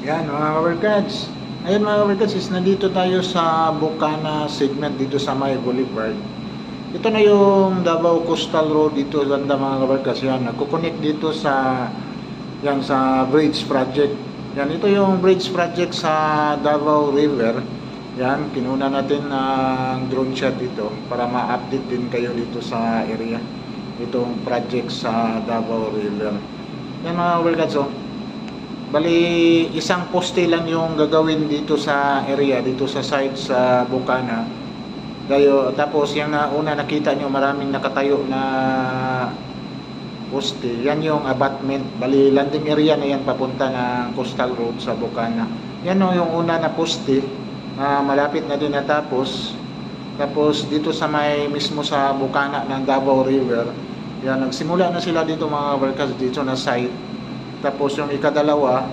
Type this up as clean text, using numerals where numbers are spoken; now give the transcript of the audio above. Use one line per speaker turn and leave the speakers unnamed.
Yan mga kabarkads. Ayun mga kabarkads, nandito tayo sa Bukana segment dito sa May Boulevard. Ito na yung Davao Coastal Road dito banda mga kabarkads. Yan, nagkukonek dito sa bridge project. Yan, ito yung bridge project sa Davao River. Yan, kinuna natin ang drone shot dito para ma-update din kayo dito sa area. Itong project sa Davao River. Yan mga kabarkads, oh. Bali, isang poste lang yung gagawin dito sa area, dito sa site sa Bukana. Tapos yung una nakita nyo, maraming nakatayo na poste. Yan yung abutment. Bali, landing area na yan papunta ng Coastal Road sa Bukana. Yan yung una na poste na malapit na din natapos. Tapos dito sa mismo sa Bukana ng Davao River, yan, nagsimula na sila dito mga workers dito na site. Tapos yung ikadalawa,